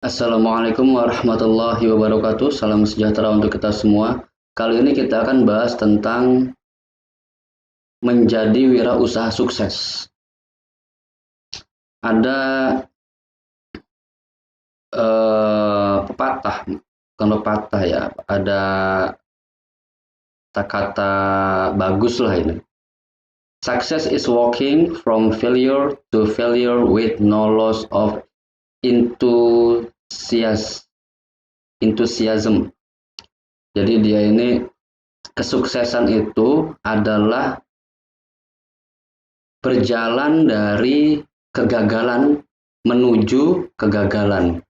Assalamualaikum warahmatullahi wabarakatuh. Salam sejahtera untuk kita semua. Kali ini kita akan bahas tentang menjadi wirausaha sukses. Ada pepatah, bukan pepatah ya. Ada kata-kata bagus lah ini. Success is walking from failure to failure with no loss of enthusiasm. Jadi dia ini kesuksesan itu adalah berjalan dari kegagalan menuju kegagalan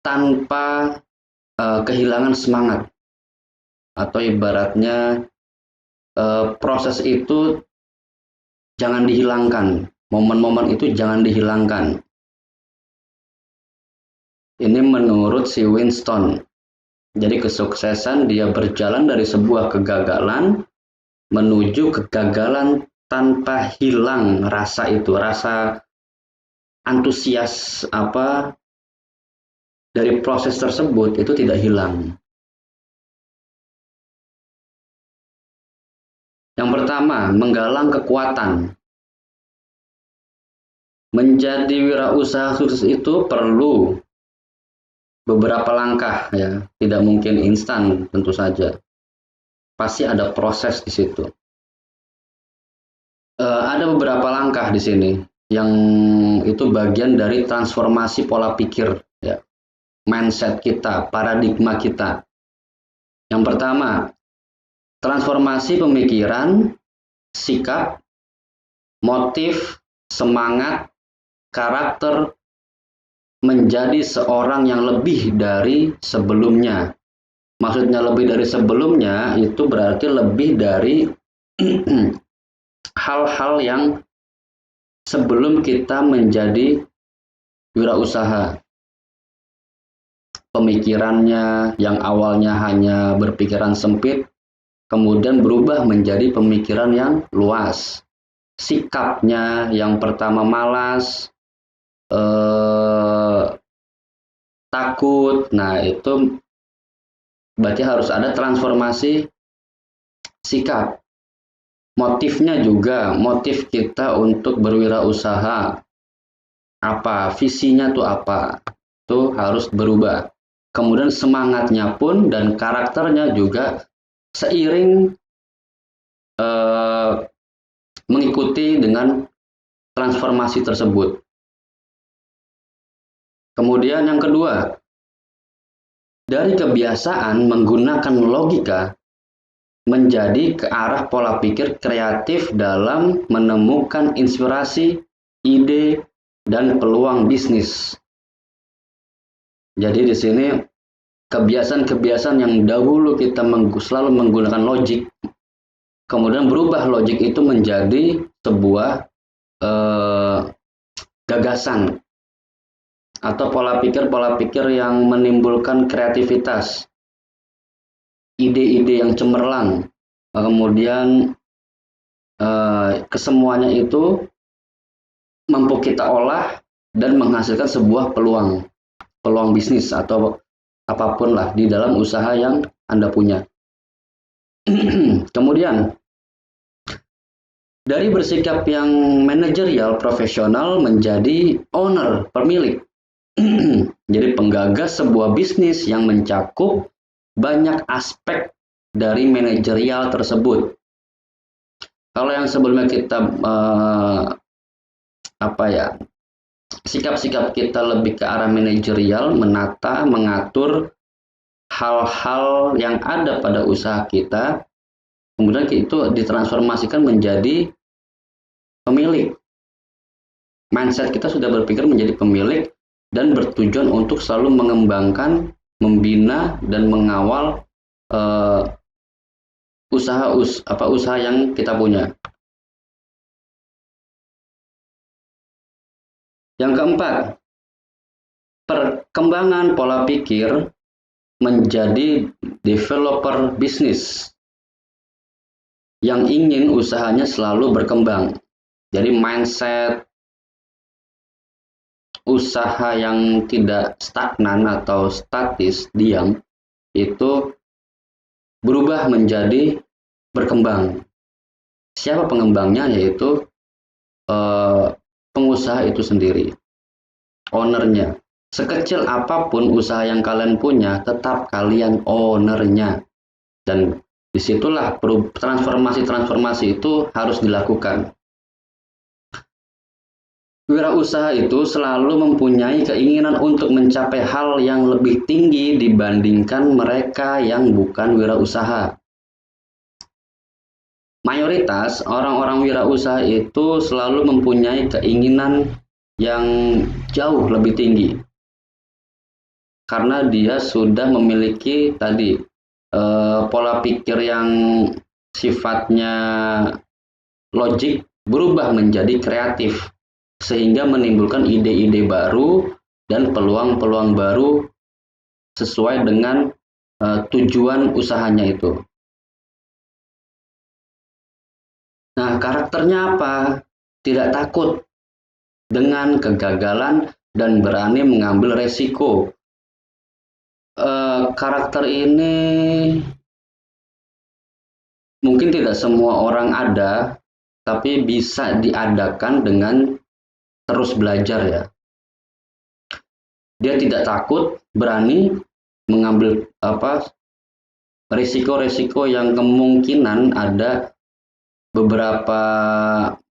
tanpa kehilangan semangat, atau ibaratnya proses itu jangan dihilangkan, momen-momen itu jangan dihilangkan. Ini menurut si Winston. Jadi kesuksesan dia berjalan dari sebuah kegagalan menuju kegagalan tanpa hilang rasa itu, rasa antusias dari proses tersebut itu tidak hilang. Yang pertama, menggalang kekuatan. Menjadi wirausaha sukses itu perlu beberapa langkah ya, tidak mungkin instan tentu saja. Pasti ada proses di situ. Ada beberapa langkah di sini yang itu bagian dari transformasi pola pikir ya, mindset kita, paradigma kita. Yang pertama, transformasi pemikiran, sikap, motif, semangat, karakter menjadi seorang yang lebih dari sebelumnya. Maksudnya lebih dari sebelumnya itu berarti lebih dari hal-hal yang sebelum kita menjadi wirausaha. Pemikirannya yang awalnya hanya berpikiran sempit, kemudian berubah menjadi pemikiran yang luas. Sikapnya yang pertama malas, takut, nah itu berarti harus ada transformasi sikap. Motifnya juga, motif kita untuk berwirausaha, apa, visinya tuh apa, itu harus berubah. Kemudian semangatnya pun dan karakternya juga seiring mengikuti dengan transformasi tersebut. Kemudian yang kedua, dari kebiasaan menggunakan logika menjadi ke arah pola pikir kreatif dalam menemukan inspirasi, ide, dan peluang bisnis. Jadi di sini kebiasaan-kebiasaan yang dahulu kita selalu menggunakan logik, kemudian berubah logik itu menjadi sebuah gagasan atau pola pikir yang menimbulkan kreativitas, ide-ide yang cemerlang, kemudian kesemuanya itu mampu kita olah dan menghasilkan sebuah peluang bisnis atau apapun lah di dalam usaha yang Anda punya. Kemudian dari bersikap yang manajerial profesional menjadi owner, pemilik. Jadi penggagas sebuah bisnis yang mencakup banyak aspek dari manajerial tersebut. Kalau yang sebelumnya kita sikap-sikap kita lebih ke arah manajerial, menata, mengatur hal-hal yang ada pada usaha kita, kemudian itu ditransformasikan menjadi pemilik. Mindset kita sudah berpikir menjadi pemilik dan bertujuan untuk selalu mengembangkan, membina, dan mengawal usaha yang kita punya. Yang keempat, perkembangan pola pikir menjadi developer bisnis yang ingin usahanya selalu berkembang. Jadi mindset usaha yang tidak stagnan atau statis, diam, itu berubah menjadi berkembang. Siapa pengembangnya? Yaitu pengusaha itu sendiri, ownernya. Sekecil apapun usaha yang kalian punya, tetap kalian ownernya. Dan disitulah transformasi-transformasi itu harus dilakukan. Wirausaha itu selalu mempunyai keinginan untuk mencapai hal yang lebih tinggi dibandingkan mereka yang bukan wirausaha. Mayoritas orang-orang wirausaha itu selalu mempunyai keinginan yang jauh lebih tinggi. Karena dia sudah memiliki tadi pola pikir yang sifatnya logik berubah menjadi kreatif, sehingga menimbulkan ide-ide baru dan peluang-peluang baru sesuai dengan tujuan usahanya itu. Nah, karakternya apa? Tidak takut dengan kegagalan dan berani mengambil resiko. Karakter ini mungkin tidak semua orang ada, tapi bisa diadakan dengan terus belajar ya. Dia tidak takut, berani mengambil risiko-risiko yang kemungkinan ada beberapa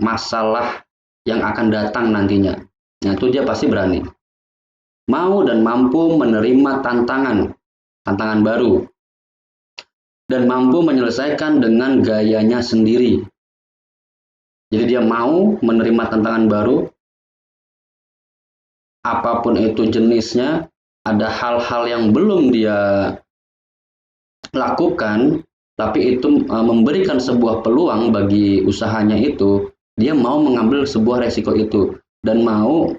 masalah yang akan datang nantinya. Nah, itu dia pasti berani. Mau dan mampu menerima tantangan baru, dan mampu menyelesaikan dengan gayanya sendiri. Jadi dia mau menerima tantangan baru, apapun itu jenisnya, ada hal-hal yang belum dia lakukan, tapi itu memberikan sebuah peluang bagi usahanya itu, dia mau mengambil sebuah resiko itu, dan mau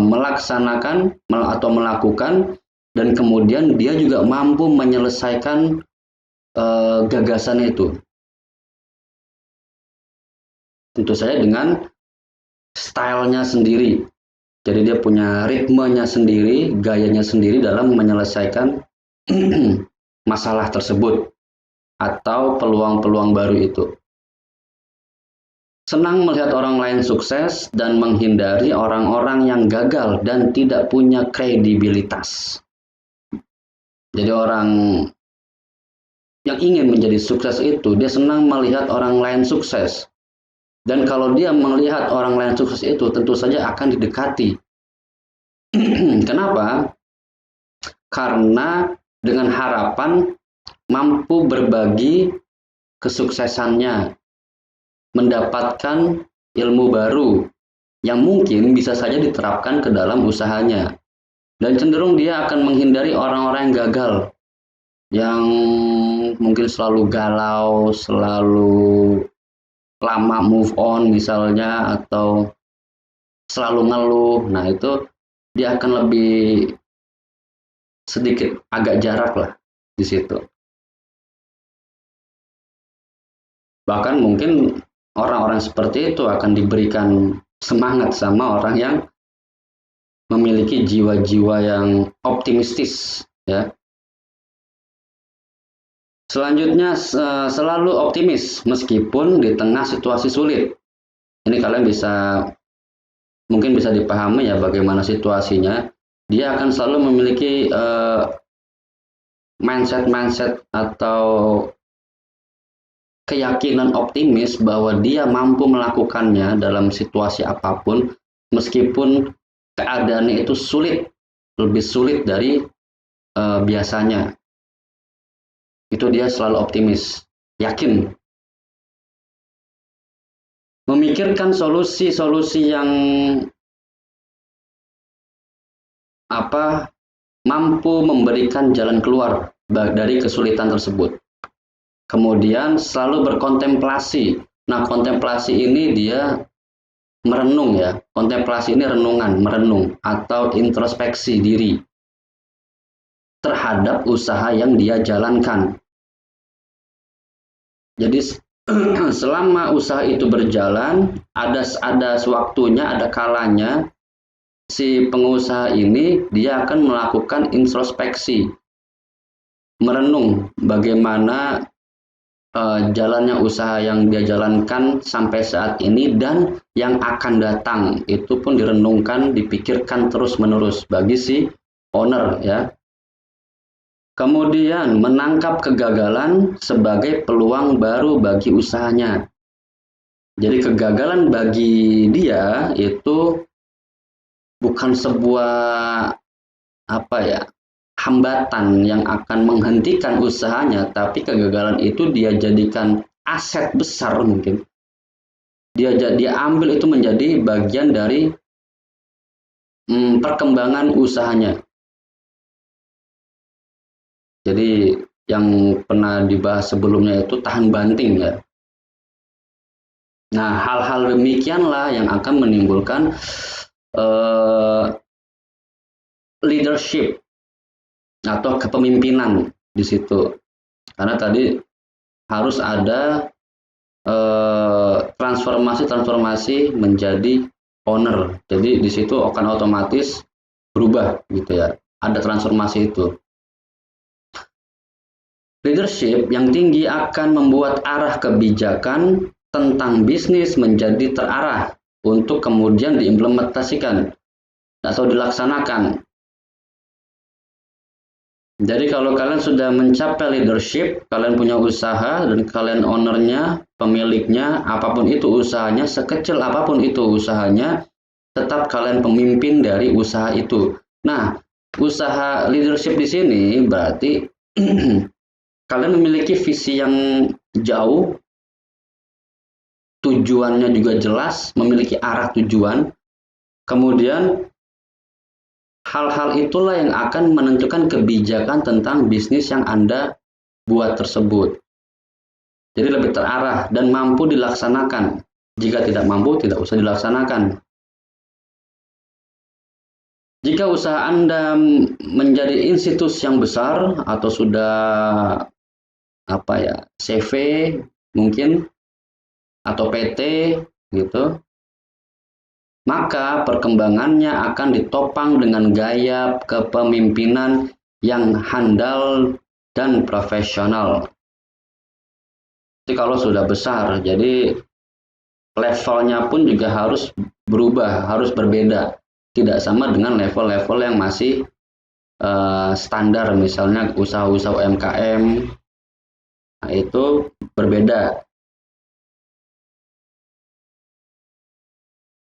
melaksanakan atau melakukan, dan kemudian dia juga mampu menyelesaikan gagasan itu. Tentu saja dengan stylenya sendiri. Jadi dia punya ritmenya sendiri, gayanya sendiri dalam menyelesaikan masalah tersebut atau peluang-peluang baru itu. Senang melihat orang lain sukses dan menghindari orang-orang yang gagal dan tidak punya kredibilitas. Jadi orang yang ingin menjadi sukses itu, dia senang melihat orang lain sukses. Dan kalau dia melihat orang lain sukses itu, tentu saja akan didekati. Kenapa? Karena dengan harapan mampu berbagi kesuksesannya, mendapatkan ilmu baru yang mungkin bisa saja diterapkan ke dalam usahanya. Dan cenderung dia akan menghindari orang-orang yang gagal, yang mungkin selalu galau, selalu lama move on misalnya, atau selalu ngeluh. Nah, itu dia akan lebih sedikit agak jarak lah di situ. Bahkan mungkin orang-orang seperti itu akan diberikan semangat sama orang yang memiliki jiwa-jiwa yang optimistis ya. Selanjutnya, selalu optimis meskipun di tengah situasi sulit. Ini kalian mungkin bisa dipahami ya bagaimana situasinya. Dia akan selalu memiliki mindset atau keyakinan optimis bahwa dia mampu melakukannya dalam situasi apapun, meskipun keadaannya itu sulit, lebih sulit dari biasanya. Itu dia selalu optimis, yakin. Memikirkan solusi-solusi yang mampu memberikan jalan keluar dari kesulitan tersebut. Kemudian selalu berkontemplasi. Nah, kontemplasi ini dia merenung ya. Kontemplasi ini merenung atau introspeksi diri terhadap usaha yang dia jalankan. Jadi selama usaha itu berjalan, ada waktunya, ada kalanya si pengusaha ini dia akan melakukan introspeksi, merenung bagaimana jalannya usaha yang dia jalankan sampai saat ini dan yang akan datang. Itu pun direnungkan, dipikirkan terus-menerus bagi si owner ya. Kemudian menangkap kegagalan sebagai peluang baru bagi usahanya. Jadi kegagalan bagi dia itu bukan sebuah hambatan yang akan menghentikan usahanya, tapi kegagalan itu dia jadikan aset besar mungkin. Dia ambil itu menjadi bagian dari perkembangan usahanya. Jadi yang pernah dibahas sebelumnya itu tahan banting ya. Nah, hal-hal demikianlah yang akan menimbulkan leadership atau kepemimpinan di situ. Karena tadi harus ada transformasi menjadi owner. Jadi di situ akan otomatis berubah gitu ya. Ada transformasi itu. Leadership yang tinggi akan membuat arah kebijakan tentang bisnis menjadi terarah untuk kemudian diimplementasikan atau dilaksanakan. Jadi kalau kalian sudah mencapai leadership, kalian punya usaha dan kalian ownernya, pemiliknya, apapun itu usahanya, sekecil apapun itu usahanya, tetap kalian pemimpin dari usaha itu. Nah, usaha leadership di sini berarti kalian memiliki visi yang jauh, tujuannya juga jelas, memiliki arah tujuan, kemudian hal-hal itulah yang akan menentukan kebijakan tentang bisnis yang Anda buat tersebut. Jadi lebih terarah dan mampu dilaksanakan. Jika tidak mampu, tidak usah dilaksanakan. Jika usaha Anda menjadi institusi yang besar atau sudah CV mungkin atau PT gitu, maka perkembangannya akan ditopang dengan gaya kepemimpinan yang handal dan profesional. Jadi kalau sudah besar, jadi levelnya pun juga harus berubah, harus berbeda. Tidak sama dengan level-level yang masih standar, misalnya usaha-usaha UMKM, nah itu berbeda.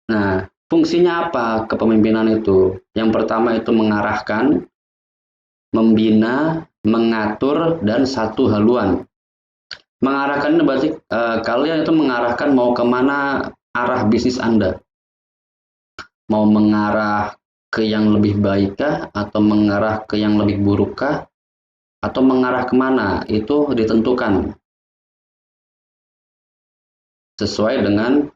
Nah, fungsinya apa kepemimpinan itu? Yang pertama itu mengarahkan, membina, mengatur, dan satu haluan. Mengarahkan itu berarti kalian itu mengarahkan mau kemana arah bisnis Anda. Mau mengarah ke yang lebih baikkah, atau mengarah ke yang lebih burukkah, atau mengarah kemana, itu ditentukan. Sesuai dengan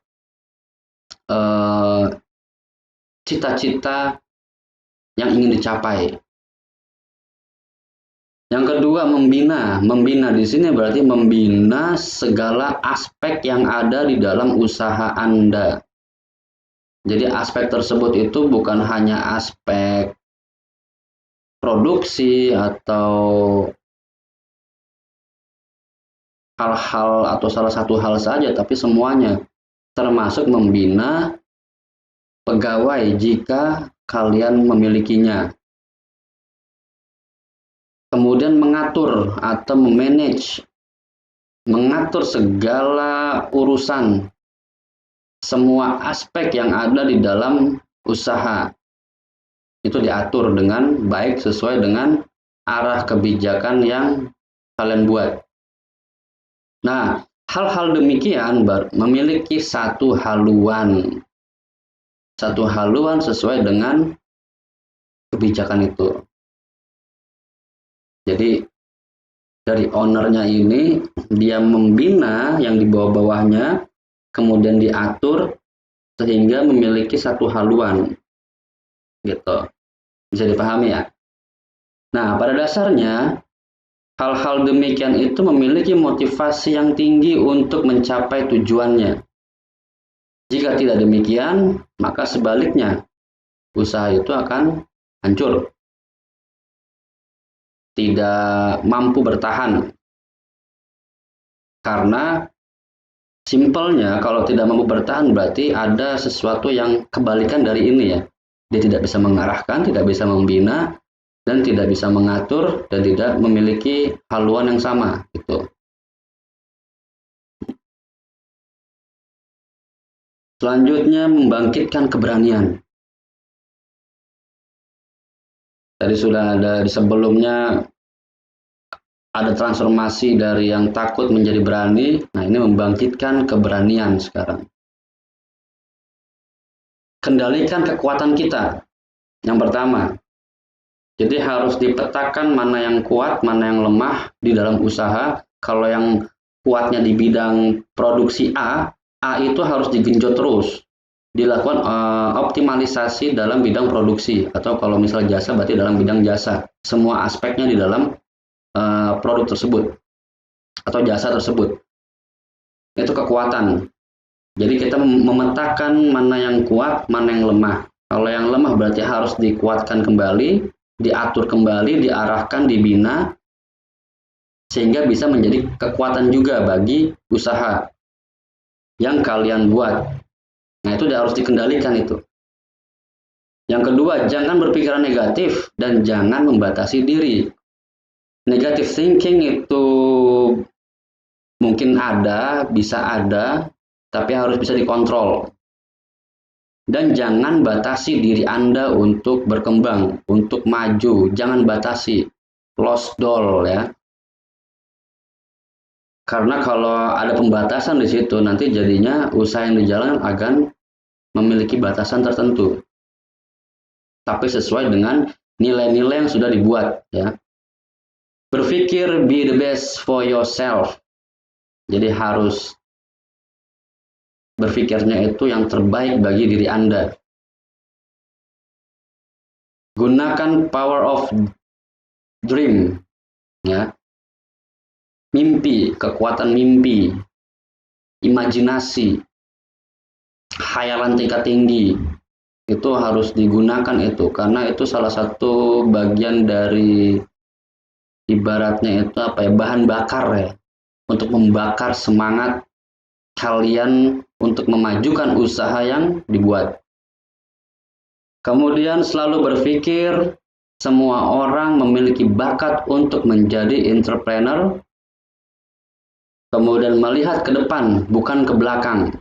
cita-cita yang ingin dicapai. Yang kedua, membina. Membina di sini berarti membina segala aspek yang ada di dalam usaha Anda. Jadi aspek tersebut itu bukan hanya aspek produksi atau hal-hal atau salah satu hal saja, tapi semuanya, termasuk membina pegawai jika kalian memilikinya. Kemudian mengatur atau memanage, mengatur segala urusan, semua aspek yang ada di dalam usaha. Itu diatur dengan baik sesuai dengan arah kebijakan yang kalian buat. Nah, hal-hal demikian memiliki satu haluan. Satu haluan sesuai dengan kebijakan itu. Jadi dari ownernya ini dia membina yang di bawah-bawahnya, kemudian diatur sehingga memiliki satu haluan, gitu. Bisa dipahami ya? Nah, pada dasarnya hal-hal demikian itu memiliki motivasi yang tinggi untuk mencapai tujuannya. Jika tidak demikian, maka sebaliknya usaha itu akan hancur, tidak mampu bertahan. Karena simpelnya kalau tidak mampu bertahan berarti ada sesuatu yang kebalikan dari ini ya. Dia tidak bisa mengarahkan, tidak bisa membina, dan tidak bisa mengatur, dan tidak memiliki haluan yang sama gitu. Selanjutnya membangkitkan keberanian. Tadi sudah ada di sebelumnya, ada transformasi dari yang takut menjadi berani. Nah, ini membangkitkan keberanian sekarang. Kendalikan kekuatan kita. Yang pertama, jadi harus dipetakan mana yang kuat, mana yang lemah di dalam usaha. Kalau yang kuatnya di bidang produksi A itu harus digenjot terus. Dilakukan optimalisasi dalam bidang produksi, atau kalau misal jasa berarti dalam bidang jasa. Semua aspeknya di dalam produk tersebut atau jasa tersebut. Itu kekuatan. Jadi kita memetakan mana yang kuat, mana yang lemah. Kalau yang lemah berarti harus dikuatkan kembali, diatur kembali, diarahkan, dibina, sehingga bisa menjadi kekuatan juga bagi usaha yang kalian buat. Nah, itu harus dikendalikan itu. Yang kedua, jangan berpikiran negatif dan jangan membatasi diri. Negative thinking itu mungkin ada, bisa ada, tapi harus bisa dikontrol. Dan jangan batasi diri Anda untuk berkembang, untuk maju. Jangan batasi, close door ya. Karena kalau ada pembatasan di situ, nanti jadinya usaha yang dijalankan akan memiliki batasan tertentu. Tapi sesuai dengan nilai-nilai yang sudah dibuat ya. Berpikir be the best for yourself. Jadi harus berpikirnya itu yang terbaik bagi diri Anda. Gunakan power of dream ya. Mimpi, kekuatan mimpi, imajinasi, khayalan tingkat tinggi. Itu harus digunakan itu, karena itu salah satu bagian dari ibaratnya itu apa ya, bahan bakar ya, untuk membakar semangat kalian untuk memajukan usaha yang dibuat. Kemudian selalu berpikir semua orang memiliki bakat untuk menjadi entrepreneur. Kemudian melihat ke depan, bukan ke belakang.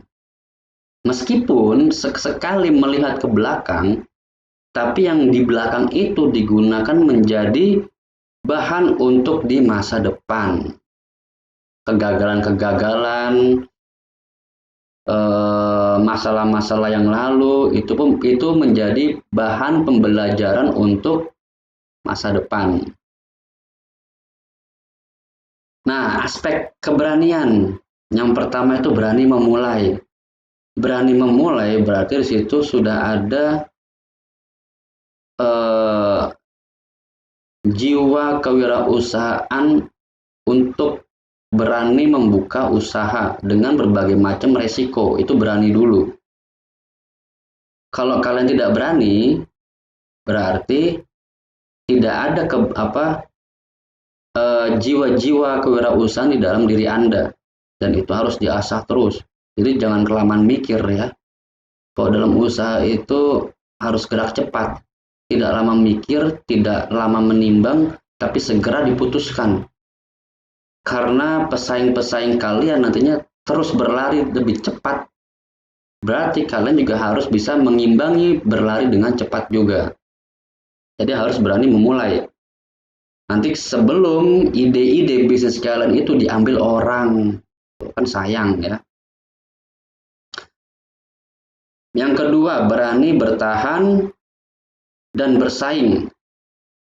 Meskipun sekali melihat ke belakang, tapi yang di belakang itu digunakan menjadi bahan untuk di masa depan. Kegagalan-kegagalan, masalah-masalah yang lalu itu menjadi bahan pembelajaran untuk masa depan. Nah, aspek keberanian yang pertama itu berani memulai. Berani memulai berarti di situ sudah ada jiwa kewirausahaan untuk berani membuka usaha dengan berbagai macam resiko. Itu berani dulu. Kalau kalian tidak berani, berarti tidak ada jiwa-jiwa kewirausahaan di dalam diri Anda, dan itu harus diasah terus. Jadi jangan kelamaan mikir ya. Kalau dalam usaha itu harus gerak cepat, tidak lama mikir, tidak lama menimbang, tapi segera diputuskan. Karena pesaing-pesaing kalian nantinya terus berlari lebih cepat, berarti kalian juga harus bisa mengimbangi berlari dengan cepat juga. Jadi harus berani memulai. Nanti sebelum ide-ide bisnis kalian itu diambil orang, kan sayang ya. Yang kedua, berani bertahan dan bersaing.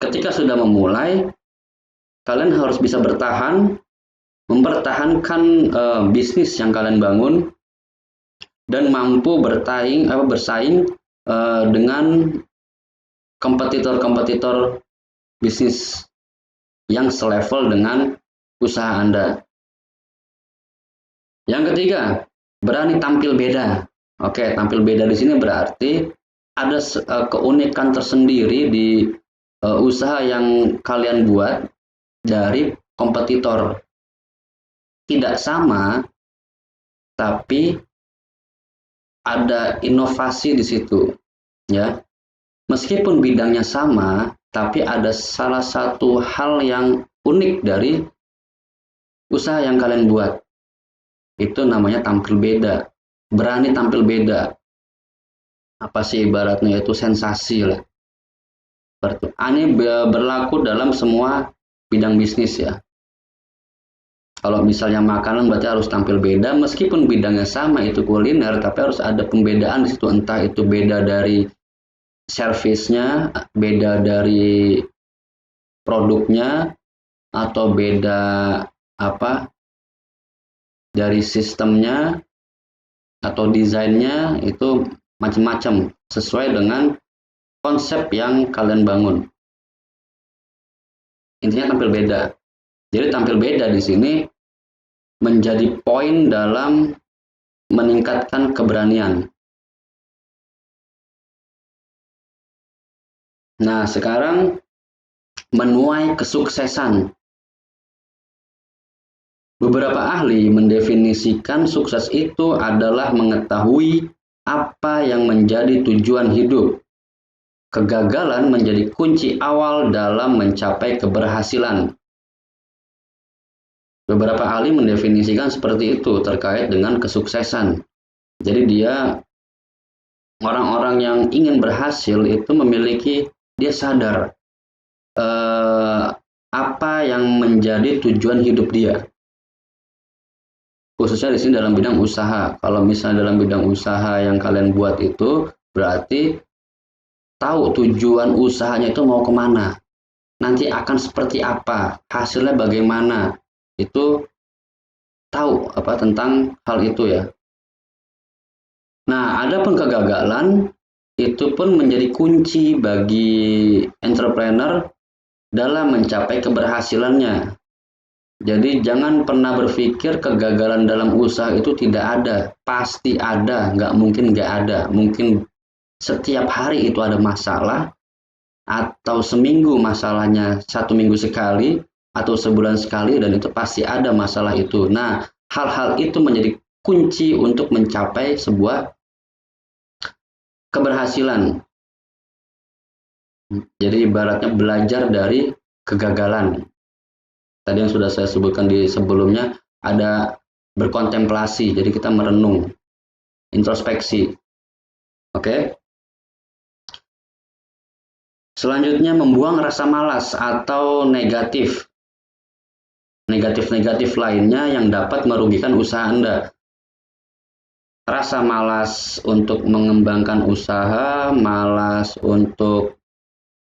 Ketika sudah memulai, kalian harus bisa bertahan, mempertahankan bisnis yang kalian bangun, dan mampu bersaing dengan kompetitor-kompetitor bisnis yang selevel dengan usaha Anda. Yang ketiga, berani tampil beda. Oke, tampil beda di sini berarti ada keunikan tersendiri di usaha yang kalian buat dari kompetitor. Tidak sama, tapi ada inovasi di situ, ya. Meskipun bidangnya sama, tapi ada salah satu hal yang unik dari usaha yang kalian buat. Itu namanya tampil beda, berani tampil beda. Apa sih ibaratnya itu sensasi lah. Ini berlaku dalam semua bidang bisnis ya. Kalau misalnya makanan berarti harus tampil beda, meskipun bidangnya sama itu kuliner, tapi harus ada pembedaan di situ. Entah itu beda dari servisnya, beda dari produknya, atau beda apa dari sistemnya atau desainnya, itu macam-macam sesuai dengan konsep yang kalian bangun. Intinya tampil beda. Jadi tampil beda di sini menjadi poin dalam meningkatkan keberanian. Nah, sekarang menuai kesuksesan. Beberapa ahli mendefinisikan sukses itu adalah mengetahui apa yang menjadi tujuan hidup. Kegagalan menjadi kunci awal dalam mencapai keberhasilan. Beberapa ahli mendefinisikan seperti itu terkait dengan kesuksesan. Jadi orang-orang yang ingin berhasil itu dia sadar apa yang menjadi tujuan hidup dia. Khususnya di sini dalam bidang usaha. Kalau misalnya dalam bidang usaha yang kalian buat itu berarti tahu tujuan usahanya itu mau kemana. Nanti akan seperti apa, hasilnya bagaimana. Itu tahu tentang hal itu ya. Nah, ada pun kegagalan itu pun menjadi kunci bagi entrepreneur dalam mencapai keberhasilannya. Jadi jangan pernah berpikir kegagalan dalam usaha itu tidak ada. Pasti ada, nggak mungkin nggak ada. Mungkin setiap hari itu ada masalah, atau seminggu masalahnya 1 minggu sekali, atau sebulan sekali, dan itu pasti ada masalah itu. Nah, hal-hal itu menjadi kunci untuk mencapai sebuah keberhasilan. Jadi ibaratnya belajar dari kegagalan. Tadi yang sudah saya sebutkan di sebelumnya, ada berkontemplasi, jadi kita merenung, introspeksi. Oke. Selanjutnya membuang rasa malas atau negatif lainnya yang dapat merugikan usaha Anda. Rasa malas untuk mengembangkan usaha, malas untuk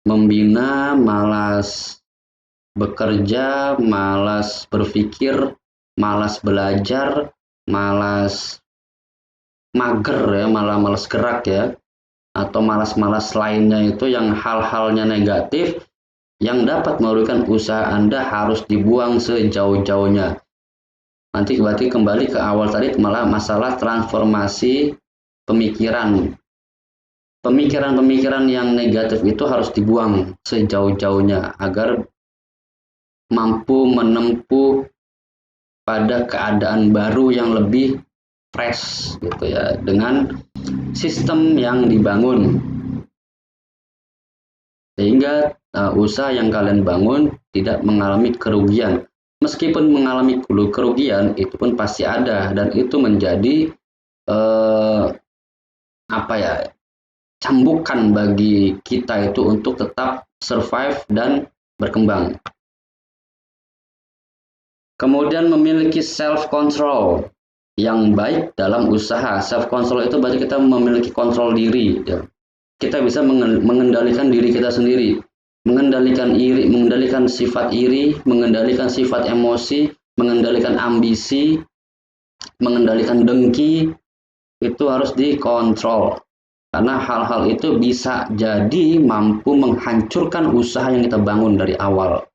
membina, malas bekerja, malas berpikir, malas belajar, malas mager ya, malah malas gerak ya, atau malas-malas lainnya itu yang hal-halnya negatif yang dapat merugikan usaha Anda harus dibuang sejauh-jauhnya. Nanti berarti kembali ke awal tadi malah masalah transformasi pemikiran. Pemikiran-pemikiran yang negatif itu harus dibuang sejauh-jauhnya agar mampu menempuh pada keadaan baru yang lebih fresh gitu ya, dengan sistem yang dibangun sehingga usaha yang kalian bangun tidak mengalami kerugian. Meskipun mengalami kerugian itu pun pasti ada, dan itu menjadi cambukan bagi kita itu untuk tetap survive dan berkembang. Kemudian memiliki self control yang baik dalam usaha. Self control itu berarti kita memiliki kontrol diri ya. Kita bisa mengendalikan diri kita sendiri, mengendalikan sifat iri, mengendalikan sifat emosi, mengendalikan ambisi, mengendalikan dengki, itu harus dikontrol. Karena hal-hal itu bisa jadi mampu menghancurkan usaha yang kita bangun dari awal.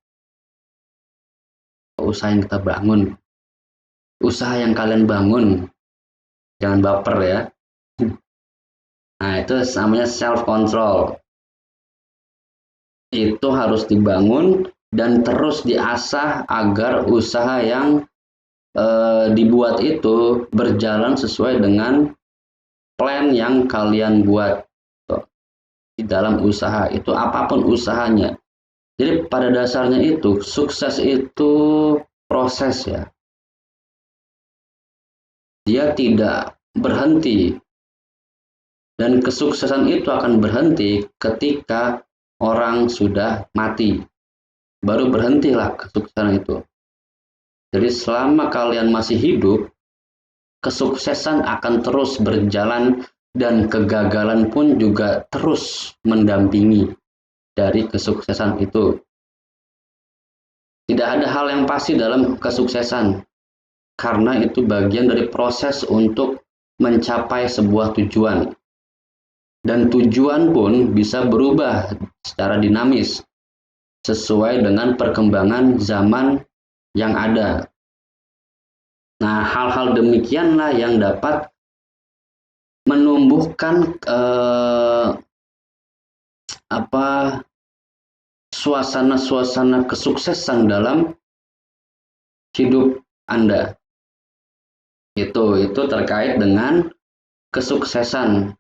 Usaha yang kita bangun, usaha yang kalian bangun, jangan baper ya. Nah, itu namanya self control. Itu harus dibangun dan terus diasah agar usaha yang dibuat itu berjalan sesuai dengan plan yang kalian buat di dalam usaha itu, apapun usahanya. Jadi pada dasarnya itu sukses itu proses ya. Dia tidak berhenti, dan kesuksesan itu akan berhenti ketika orang sudah mati. Baru berhentilah kesuksesan itu. Jadi selama kalian masih hidup, kesuksesan akan terus berjalan dan kegagalan pun juga terus mendampingi dari kesuksesan itu. Tidak ada hal yang pasti dalam kesuksesan, karena itu bagian dari proses untuk mencapai sebuah tujuan. Dan tujuan pun bisa berubah secara dinamis, sesuai dengan perkembangan zaman yang ada. Nah, hal-hal demikianlah yang dapat menumbuhkan suasana-suasana kesuksesan dalam hidup Anda. Itu terkait dengan kesuksesan.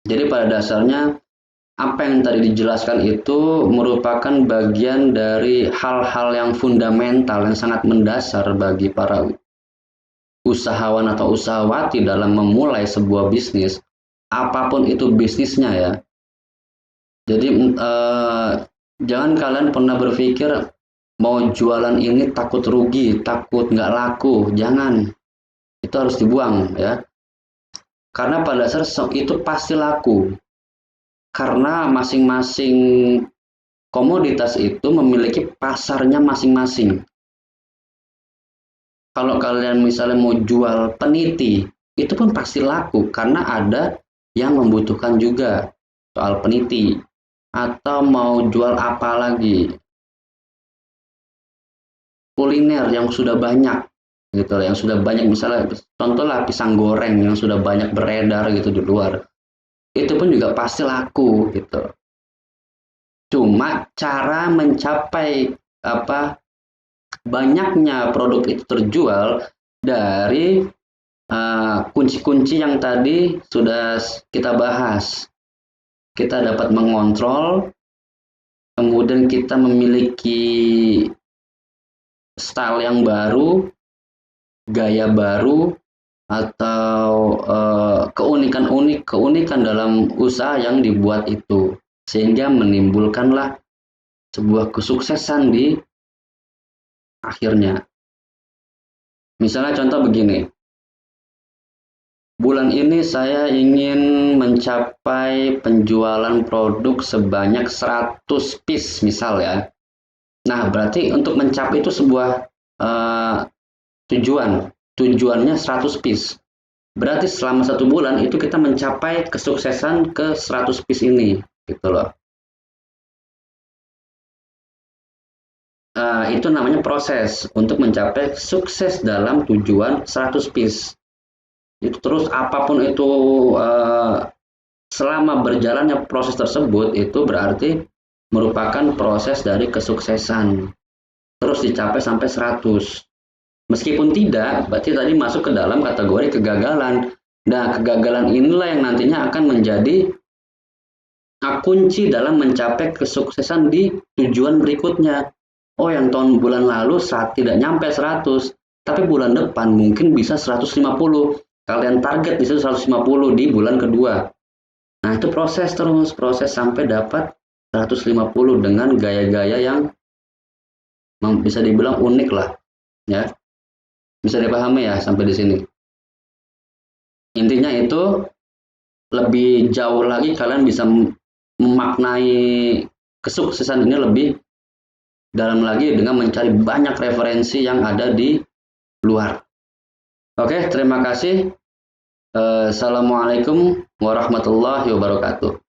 Jadi pada dasarnya apa yang tadi dijelaskan itu merupakan bagian dari hal-hal yang fundamental, yang sangat mendasar bagi para usahawan atau usahawati dalam memulai sebuah bisnis, apapun itu bisnisnya ya. Jadi jangan kalian pernah berpikir mau jualan ini takut rugi, takut nggak laku, jangan. Itu harus dibuang ya. Karena pada dasar itu pasti laku. Karena masing-masing komoditas itu memiliki pasarnya masing-masing. Kalau kalian misalnya mau jual peniti, itu pun pasti laku karena ada yang membutuhkan juga soal peniti. Atau mau jual apa lagi? Kuliner yang sudah banyak gitu, yang sudah banyak, misalnya contohlah pisang goreng yang sudah banyak beredar gitu di luar. Itu pun juga pasti laku gitu. Cuma cara mencapai banyaknya produk itu terjual dari kunci-kunci yang tadi sudah kita bahas. Kita dapat mengontrol, kemudian kita memiliki style yang baru, gaya baru, atau keunikan dalam usaha yang dibuat itu, sehingga menimbulkanlah sebuah kesuksesan di akhirnya. Misalnya contoh begini, bulan ini saya ingin mencapai penjualan produk sebanyak 100 piece misal ya. Nah, berarti untuk mencapai itu sebuah tujuannya 100 piece. Berarti selama 1 bulan itu kita mencapai kesuksesan ke 100 piece ini, gitu loh. Itu namanya proses untuk mencapai sukses dalam tujuan 100 piece. Itu terus apapun itu selama berjalannya proses tersebut itu berarti merupakan proses dari kesuksesan. Terus dicapai sampai 100. Meskipun tidak, berarti tadi masuk ke dalam kategori kegagalan. Nah, kegagalan inilah yang nantinya akan menjadi kunci dalam mencapai kesuksesan di tujuan berikutnya. Oh, yang tahun bulan lalu saat tidak nyampe 100, tapi bulan depan mungkin bisa 150. Kalian target bisa 150 di bulan kedua. Nah, itu proses terus, proses sampai dapat 150 dengan gaya-gaya yang bisa dibilang unik lah, ya. Bisa dipahami ya sampai di sini. Intinya itu lebih jauh lagi kalian bisa memaknai kesuksesan ini lebih dalam lagi dengan mencari banyak referensi yang ada di luar. Oke, terima kasih. Assalamualaikum warahmatullahi wabarakatuh.